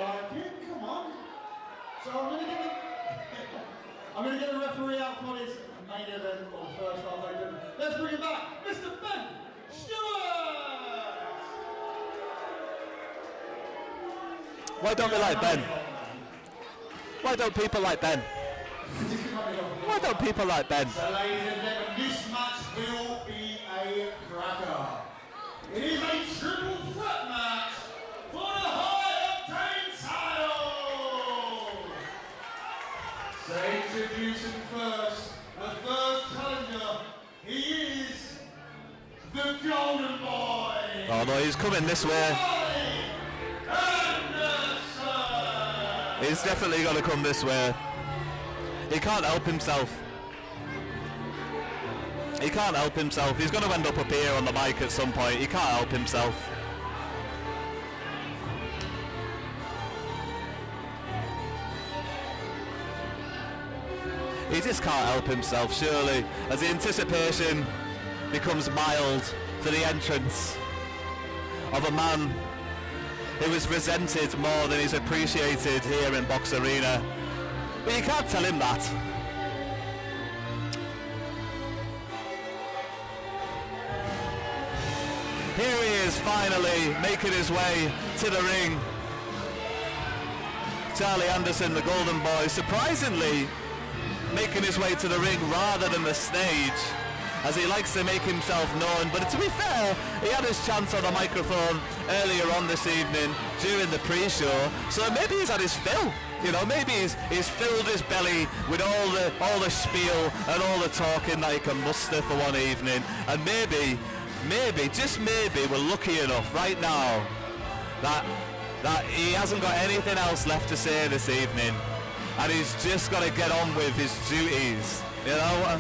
like it, come on. So I'm going to get the referee out for this main event, or first half event. Let's bring it back, Mr. Ben Stewart! Why don't we like Ben? Why don't people like Ben? Why don't people like Ben? So ladies and gentlemen, this match will be a cracker. It is a triple threat match for the High Octane title. So introducing first, the first challenger, he is the Golden Boy. Oh no, he's coming this way. He's definitely going to come this way. He can't help himself. He can't help himself. He's going to end up here on the mic at some point. He can't help himself. He just can't help himself, surely, as the anticipation becomes mild for the entrance of a man who is resented more than he's appreciated here in Box Arena. But you can't tell him that. Here he is finally making his way to the ring. Charlie Anderson, the Golden Boy, surprisingly making his way to the ring rather than the stage, as he likes to make himself known. But to be fair, he had his chance on the microphone earlier on this evening during the pre-show, so maybe he's had his fill. You know, maybe he's filled his belly with all the spiel and all the talking that he can muster for one evening. And maybe, just maybe, we're lucky enough right now that he hasn't got anything else left to say this evening, and he's just got to get on with his duties. You know.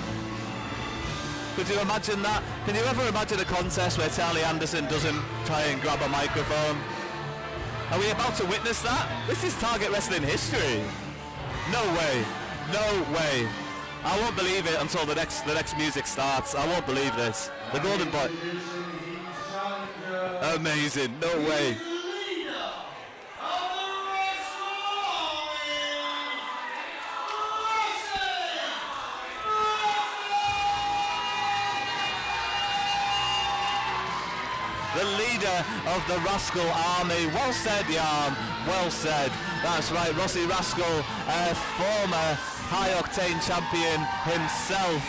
Could you imagine that? Can you ever imagine a contest where Charlie Anderson doesn't try and grab a microphone? Are we about to witness that? This is Target Wrestling history. No way. No way. I won't believe it until the next music starts. I won't believe this. The Golden Boy. Amazing. No way. The leader of the Rascal army. Well said, Yarn. Well said. That's right, Rossy Rascal, former High Octane champion himself,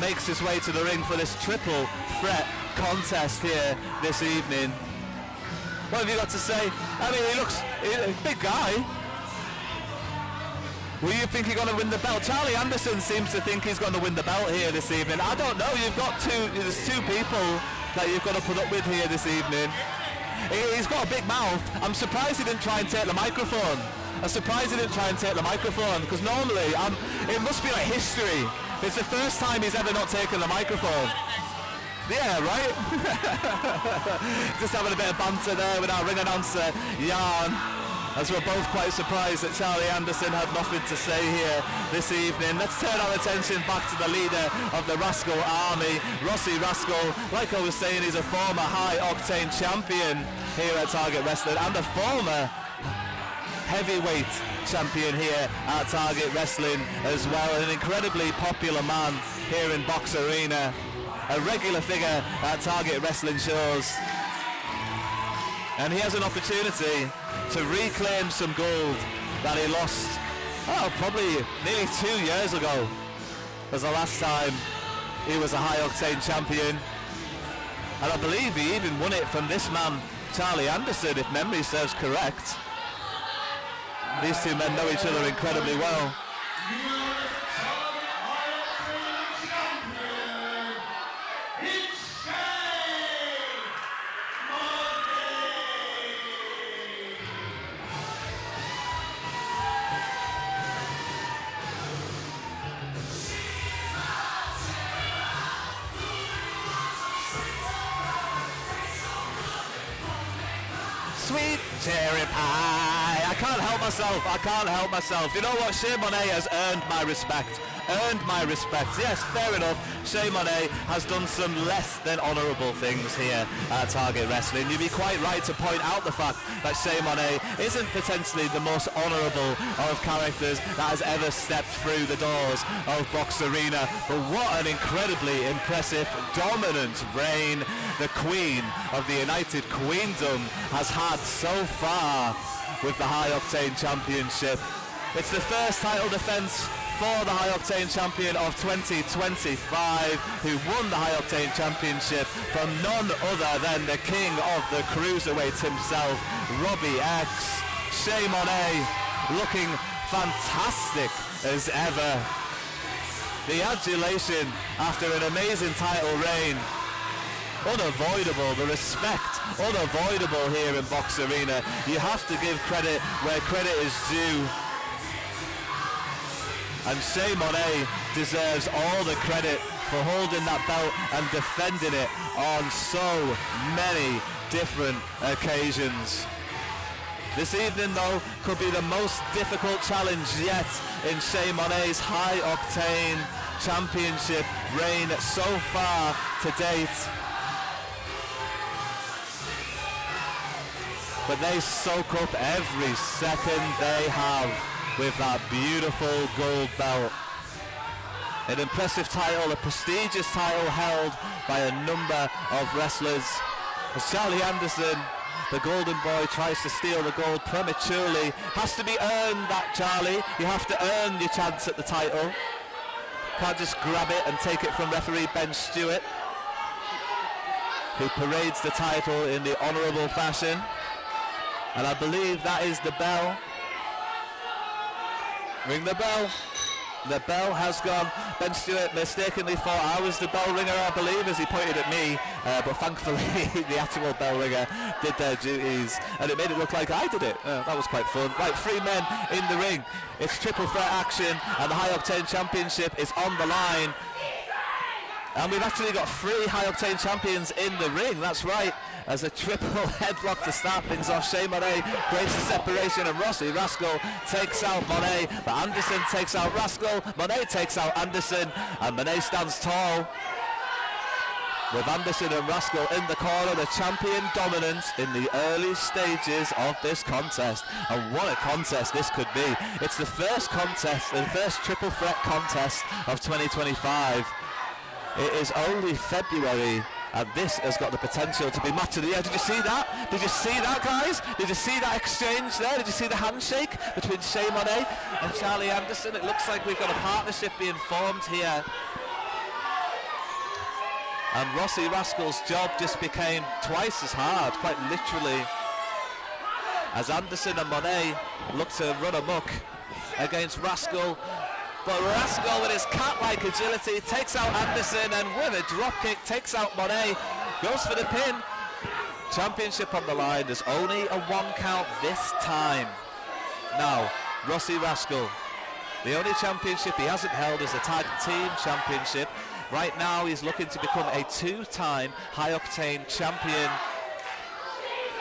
makes his way to the ring for this triple threat contest here this evening. What have you got to say? I mean, he looks a big guy. Will you think he's going to win the belt? Charlie Anderson seems to think he's going to win the belt here this evening. I don't know. There's two people that you've got to put up with here this evening. He's got a big mouth. I'm surprised he didn't try and take the microphone. Because normally, it must be like history. It's the first time he's ever not taken the microphone. Yeah, right? Just having a bit of banter there with our ring announcer, Yarn, as we're both quite surprised that Charlie Anderson had nothing to say here this evening. Let's turn our attention back to the leader of the Rascal army, Rossy Rascal. Like I was saying, he's a former High Octane champion here at Target Wrestling and a former heavyweight champion here at Target Wrestling as well. An incredibly popular man here in Box Arena, a regular figure at Target Wrestling shows. And he has an opportunity to reclaim some gold that he lost, probably nearly 2 years ago was the last time he was a High Octane champion. And I believe he even won it from this man, Charlie Anderson, if memory serves correct. These two men know each other incredibly well. Sweet cherry pie. I can't help myself. You know what? Monet has earned my respect. earned my respect. Yes, fair enough. Shay Monet has done some less than honourable things here at Target Wrestling. You'd be quite right to point out the fact that Shay Monet isn't potentially the most honourable of characters that has ever stepped through the doors of Box Arena. But what an incredibly impressive, dominant reign the Queen of the United Queendom has had so far with the High Octane Championship. It's the first title defence for the High Octane Champion of 2025, who won the High Octane Championship from none other than the king of the cruiserweights himself, Robbie X. Shay Monet looking fantastic as ever. The adulation after an amazing title reign, unavoidable. The respect, unavoidable here in Box Arena. You have to give credit where credit is due. And Shay Monet deserves all the credit for holding that belt and defending it on so many different occasions. This evening, though, could be the most difficult challenge yet in Shay Monet's High Octane Championship reign so far to date. But they soak up every second they have with that beautiful gold belt. An impressive title, a prestigious title held by a number of wrestlers. As Charlie Anderson, the golden boy, tries to steal the gold prematurely. Has to be earned, that, Charlie. You have to earn your chance at the title. Can't just grab it and take it from referee Ben Stewart, who parades the title in the honourable fashion. And I believe that is the bell. Ring the bell. The bell has gone. Ben Stewart mistakenly thought I was the bell ringer, I believe, as he pointed at me. But thankfully, the actual bell ringer did their duties, and it made it look like I did it. That was quite fun. Right, 3 men in the ring. It's triple threat action, and the High Octane Championship is on the line. And we've actually got 3 High Octane champions in the ring. That's right. As a triple headlock to start things off, Shay Monet breaks the separation, and Rossy Rascal takes out Monet, but Anderson takes out Rascal, Monet takes out Anderson, and Monet stands tall. With Anderson and Rascal in the corner, the champion dominance in the early stages of this contest. And what a contest this could be. It's the first contest, the first triple threat contest of 2025. It is only February, and this has got the potential to be match of the year. Did you see that? Did you see that, guys? Did you see that exchange there? Did you see the handshake between Shay Monet and Charlie Anderson? It looks like we've got a partnership being formed here. And Rossy Rascal's job just became twice as hard, quite literally, as Anderson and Monet look to run amok against Rascal. But Rascal, with his cat-like agility, takes out Anderson, and with a dropkick takes out Monet, goes for the pin. Championship on the line. There's only a 1 count this time. Now, Rossy Rascal, the only championship he hasn't held is the tag team championship. Right now he's looking to become a 2-time High Octane champion.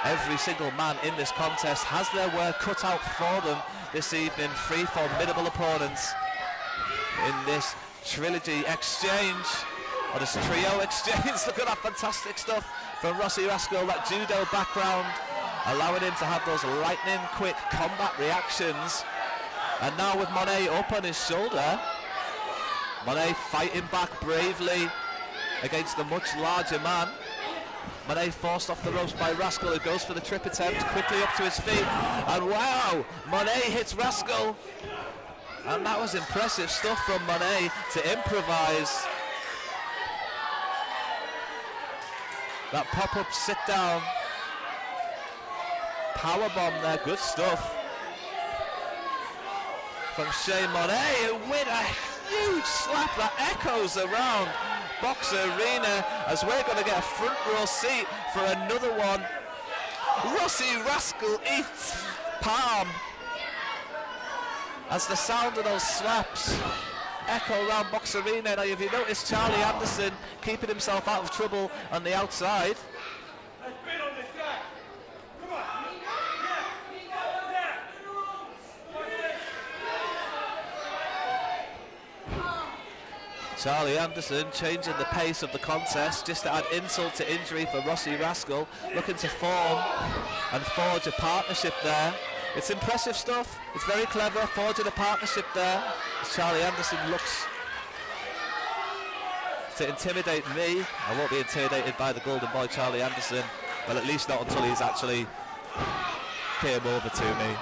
Every single man in this contest has their work cut out for them this evening. 3 formidable opponents in this trilogy exchange, or this trio exchange. Look at that fantastic stuff from Rossy Rascal, that judo background, allowing him to have those lightning quick combat reactions. And now with Monet up on his shoulder, Monet fighting back bravely against the much larger man. Monet forced off the ropes by Rascal, who goes for the trip attempt, quickly up to his feet, and wow, Monet hits Rascal. And that was impressive stuff from Monet to improvise. That pop-up sit-down powerbomb there, good stuff from Shay Monet, with a huge slap that echoes around Box Arena, as we're going to get a front row seat for another one. Rossy Rascal eats palm as the sound of those slaps echo around Box Arena. Now, if you notice, Charlie Anderson keeping himself out of trouble on the outside. Charlie Anderson changing the pace of the contest just to add insult to injury for Rossy Rascal, looking to form and forge a partnership there. It's impressive stuff, it's very clever, forging a partnership there as Charlie Anderson looks to intimidate me. I won't be intimidated by the golden boy Charlie Anderson, well, at least not until he's actually came over to me.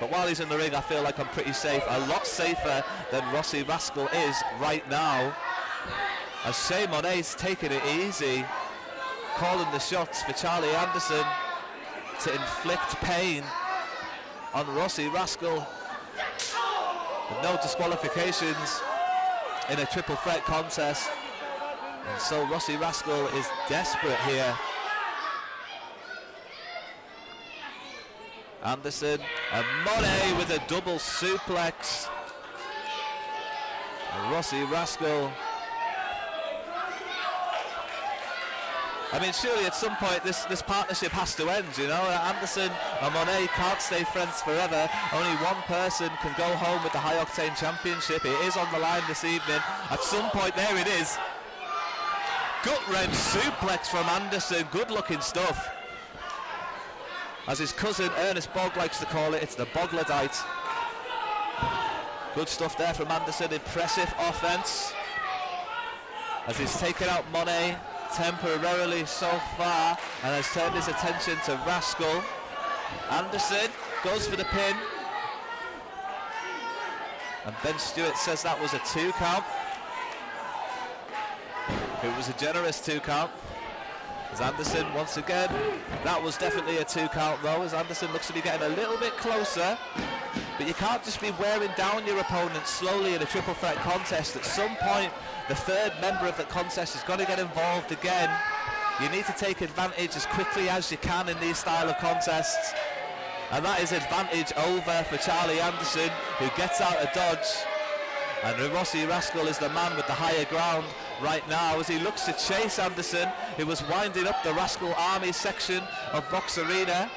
But while he's in the ring, I feel like I'm pretty safe, a lot safer than Rossy Rascal is right now. As Shea Monet's taking it easy, calling the shots for Charlie Anderson to inflict pain on Rossy Rascal. With no disqualifications in a triple threat contest. And so Rossy Rascal is desperate here. Anderson and Monet with a double suplex. And Rossy Rascal. I mean, surely at some point this partnership has to end, you know. Anderson and Monet can't stay friends forever. Only one person can go home with the High Octane Championship. It is on the line this evening. At some point, there it is. Gut-wrench suplex from Anderson. Good looking stuff. As his cousin Ernest Bogg likes to call it, it's the Bogladite. Good stuff there from Anderson, impressive offense. As he's taken out Monet temporarily so far and has turned his attention to Rascal. Anderson goes for the pin. And Ben Stewart says that was a 2 count. It was a generous 2 count. As Anderson, once again, that was definitely a 2 count though, as Anderson looks to be getting a little bit closer. But you can't just be wearing down your opponent slowly in a triple threat contest. At some point, the third member of the contest is going to get involved again. You need to take advantage as quickly as you can in these style of contests. And that is advantage over for Charlie Anderson, who gets out of dodge. And Rossy Rascal is the man with the higher ground right now as he looks to chase Anderson, who was winding up the Rascal Army section of Box Arena.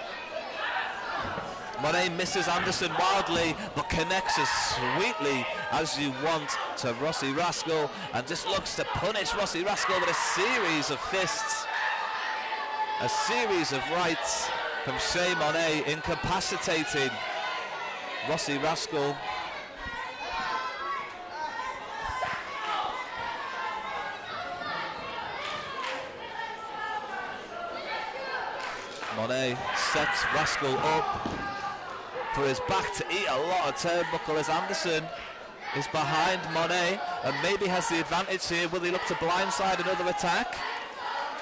Monet misses Anderson wildly, but connects as sweetly as you want to Rossy Rascal, and just looks to punish Rossy Rascal with a series of fists. A series of rights from Shea Monet, incapacitating Rossy Rascal. Monet sets Rascal up for his back to eat a lot of turnbuckle as Anderson is behind Monet and maybe has the advantage here. Will he look to blindside another attack?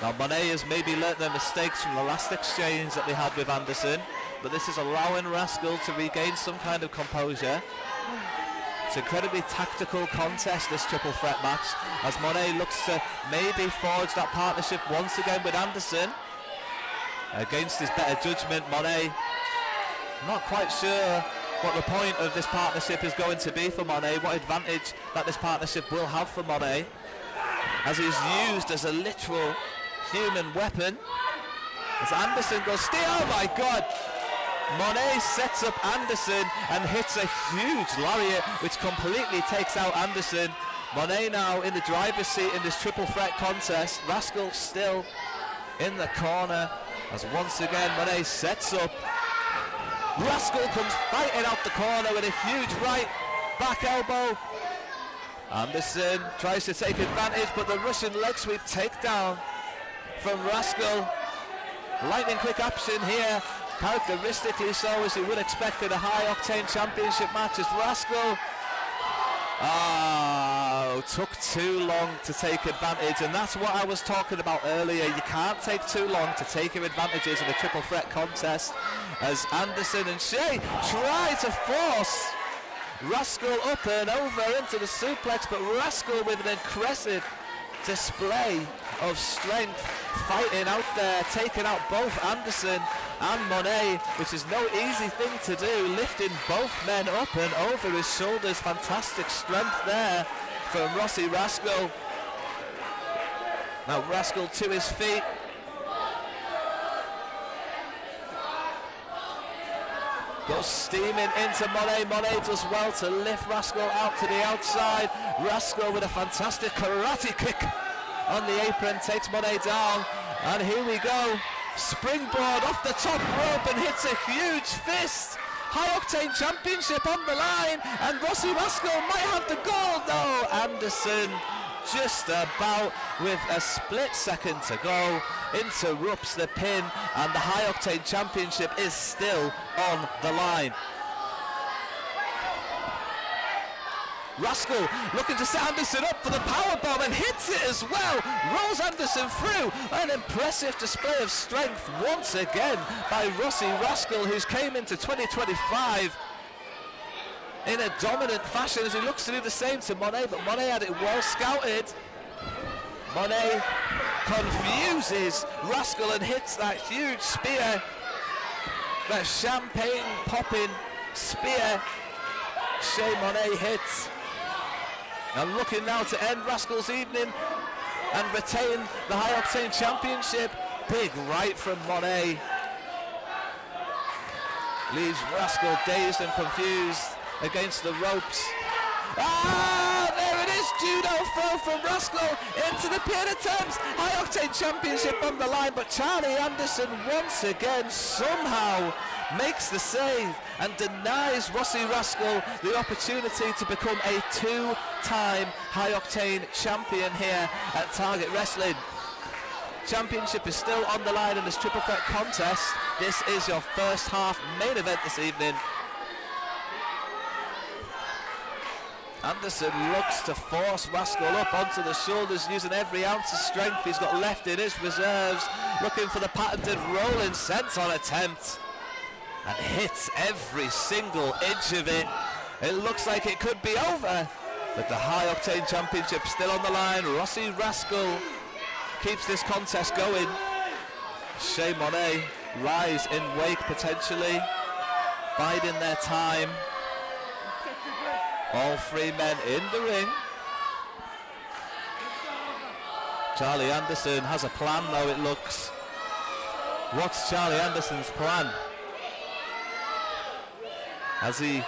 Now Monet has maybe learnt their mistakes from the last exchange that they had with Anderson, but this is allowing Rascal to regain some kind of composure. It's an incredibly tactical contest, this triple threat match, as Monet looks to maybe forge that partnership once again with Anderson. Against his better judgment, Monet, not quite sure what the point of this partnership is going to be for Monet, what advantage that this partnership will have for Monet, as he's used as a literal human weapon. As Anderson goes, oh my God! Monet sets up Anderson and hits a huge lariat, which completely takes out Anderson. Monet now in the driver's seat in this triple threat contest. Rascal still in the corner. As once again Monet sets up. Rascal comes fighting out the corner with a huge right back elbow. Anderson tries to take advantage, but the Russian leg sweep takedown from Rascal. Lightning quick action here, characteristically so as you would expect in a High Octane Championship match, as Rascal took too long to take advantage, and that's what I was talking about earlier. You can't take too long to take your advantages in a triple threat contest, as Anderson and Shea try to force Rascal up and over into the suplex, but Rascal with an impressive display of strength, fighting out there, taking out both Anderson and Monet, which is no easy thing to do, lifting both men up and over his shoulders. Fantastic strength there from Rossy Rascal. Now Rascal to his feet. Goes steaming into Monet. Monet does well to lift Rascal out to the outside. Rascal with a fantastic karate kick on the apron takes Monet down. And here we go. Springboard off the top rope and hits a huge fist. High Octane Championship on the line, and Rossy Rascal might have the gold. No, Anderson just about with a split second to go interrupts the pin, and the High Octane Championship is still on the line. Rascal looking to set Anderson up for the powerbomb and hits it as well. Rolls Anderson through. An impressive display of strength once again by Rossy Rascal, who's came into 2025 in a dominant fashion as he looks to do the same to Monet, but Monet had it well scouted. Monet confuses Rascal and hits that huge spear, that champagne popping spear Shea Monet hits. And looking now to end Rascal's evening and retain the High Octane Championship. Big right from Monet. Leaves Rascal dazed and confused against the ropes. Ah, there it is, judo throw from Rascal into the pin attempts. High Octane Championship on the line, but Charlie Anderson once again somehow makes the save and denies Rossy Rascal the opportunity to become a two-time High Octane champion here at Target Wrestling. Championship is still on the line in this triple threat contest. This is your first half main event this evening. Anderson looks to force Rascal up onto the shoulders using every ounce of strength he's got left in his reserves, looking for the patented rolling senton attempt, and hits every single inch of it. It looks like it could be over, but the High Octane Championship still on the line. Rossy Rascal keeps this contest going. Shea Monet lies in wake potentially, biding their time. All three men in the ring. Charlie Anderson has a plan though, it looks. What's Charlie Anderson's plan? As he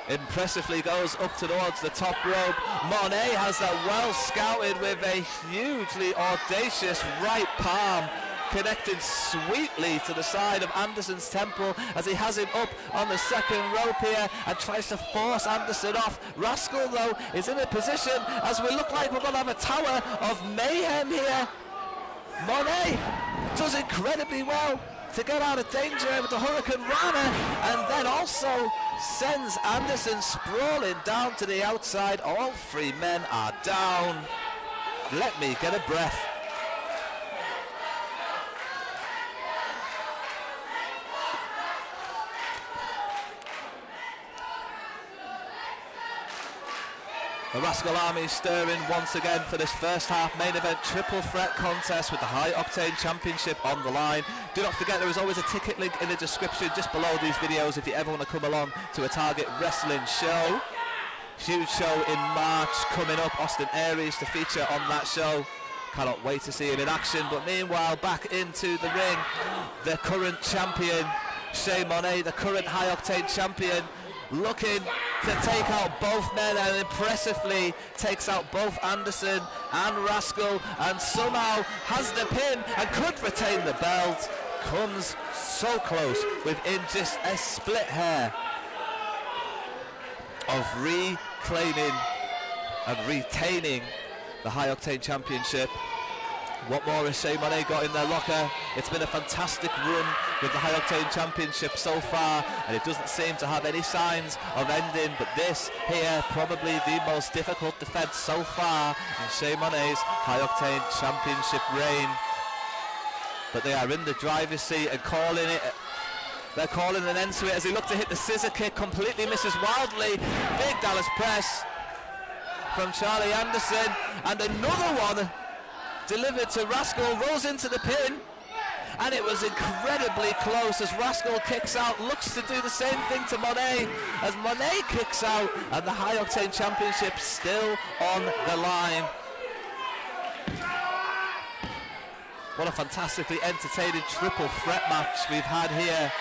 impressively goes up towards the top rope. Monet has that well scouted with a hugely audacious right palm, connected sweetly to the side of Anderson's temple as he has him up on the second rope here and tries to force Anderson off. Rascal though is in a position as we look like we're going to have a tower of mayhem here. Monet does incredibly well to get out of danger with the Hurricane Rana, and then also sends Anderson sprawling down to the outside. All three men are down. Let me get a breath. The Rascal Army stirring once again for this first half main event triple threat contest with the High Octane Championship on the line. Do not forget there is always a ticket link in the description just below these videos if you ever want to come along to a Target Wrestling show. Huge show in March coming up, Austin Aries to feature on that show. Cannot wait to see him in action, but meanwhile back into the ring, the current champion, Shea Monet, the current High Octane champion, looking to take out both men and impressively takes out both Anderson and Rascal and somehow has the pin and could retain the belt. Comes so close within just a split hair of reclaiming and retaining the High Octane Championship. What more has Shea Monet got in their locker? It's been a fantastic run with the High Octane Championship so far, and it doesn't seem to have any signs of ending, but this here, probably the most difficult defense so far in Shea Monet's High Octane Championship reign. But they are in the driver's seat and calling it. They're calling an end to it as he looked to hit the scissor kick, completely misses wildly. Big Dallas press from Charlie Anderson, and another one delivered to Rascal, rolls into the pin, and it was incredibly close as Rascal kicks out, looks to do the same thing to Monet as Monet kicks out, and the High Octane Championship still on the line. What a fantastically entertaining triple threat match we've had here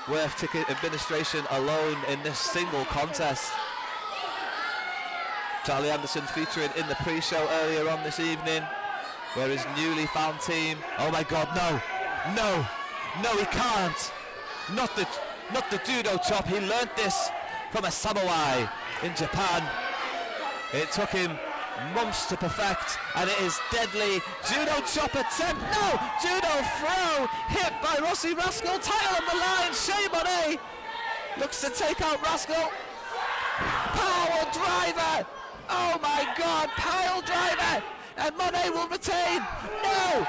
worth ticket administration alone in this single contest. Charlie Anderson featuring in the pre-show earlier on this evening, where his newly found team. Oh my God, no, he can't. Not the judo chop. He learnt this from a samurai in Japan. It took him months to perfect, and it is deadly. Judo chop attempt. No, judo throw. Hit by Rossy Rascal. Title on the line. Shea Monet looks to take out Rascal. Power driver. Oh my God, pile driver. And Monet will retain. No!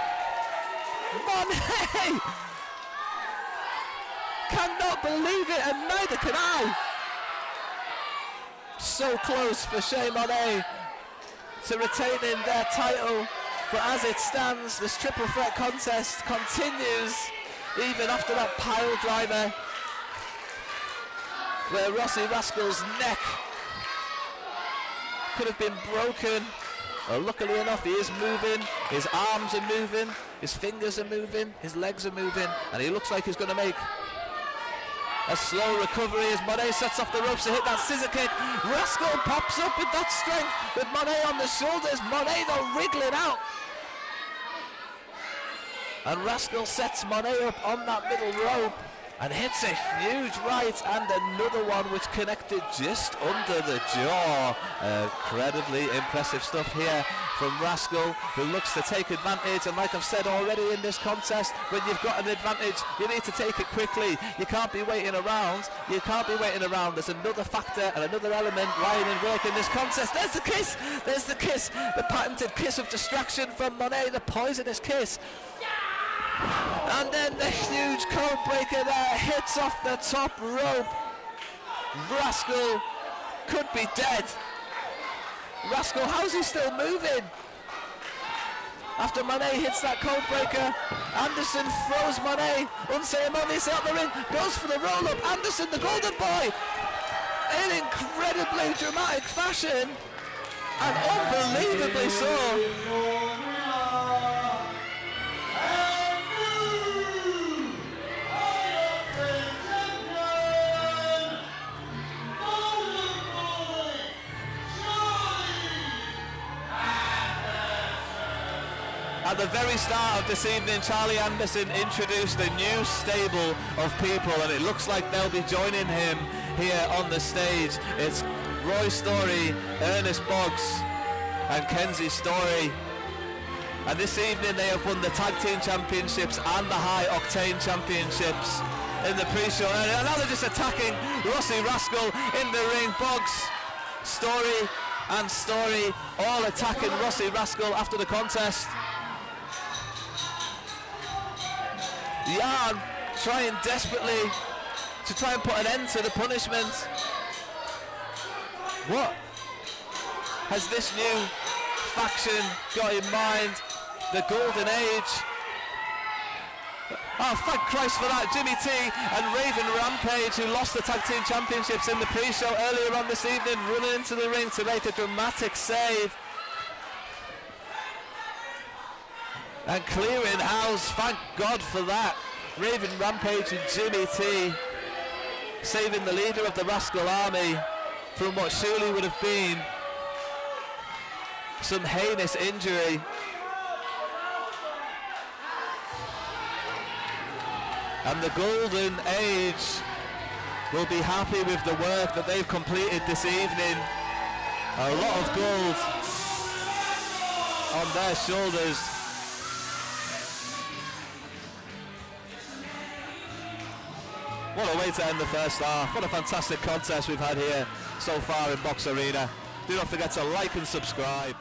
Monet! Cannot believe it, and neither can I. So close for Shea Monet to retaining their title. But as it stands, this triple threat contest continues even after that pile driver, where Rossy Rascal's neck could have been broken. Well, luckily enough, he is moving. His arms are moving, his fingers are moving, his legs are moving, and he looks like he's going to make a slow recovery as Monet sets off the ropes to hit that scissor kick. Rascal pops up with that strength with Monet on the shoulders. Monet though wriggling out. And Rascal sets Monet up on that middle rope and hits a huge right, and another one which connected just under the jaw. Incredibly impressive stuff here from Rascal, who looks to take advantage. And like I've said already in this contest, when you've got an advantage, you need to take it quickly. You can't be waiting around. There's another factor and another element lying in wake in this contest. There's the kiss. The patented kiss of distraction from Monet, the poisonous kiss. And then the huge code breaker there hits off the top rope. Rascal could be dead. Rascal, how's he still moving? After Monet hits that code breaker, Anderson throws Monet unceremoniously out the ring, goes for the roll up. Anderson, the golden boy, in incredibly dramatic fashion, and unbelievably so. At the very start of this evening, Charlie Anderson introduced a new stable of people, and it looks like they'll be joining him here on the stage. It's Roy Story, Ernest Boggs, and Kenzie Story. And this evening they have won the Tag Team Championships and the High Octane Championships in the pre-show. And now they're just attacking Rossy Rascal in the ring. Boggs, Story, and Story all attacking Rossy Rascal after the contest. Yarn trying desperately to try and put an end to the punishment. What has this new faction got in mind? The Golden Age. Oh, thank Christ for that. Jimmy T and Raven Rampage, who lost the Tag Team Championships in the pre-show earlier on this evening, running into the ring to make a dramatic save. And clearing house, thank God for that. Raven Rampage and Jimmy T saving the leader of the Rascal army from what surely would have been some heinous injury. And the Golden Age will be happy with the work that they've completed this evening. A lot of gold on their shoulders. What a way to end the first half. What a fantastic contest we've had here so far in Box Arena. Do not forget to like and subscribe.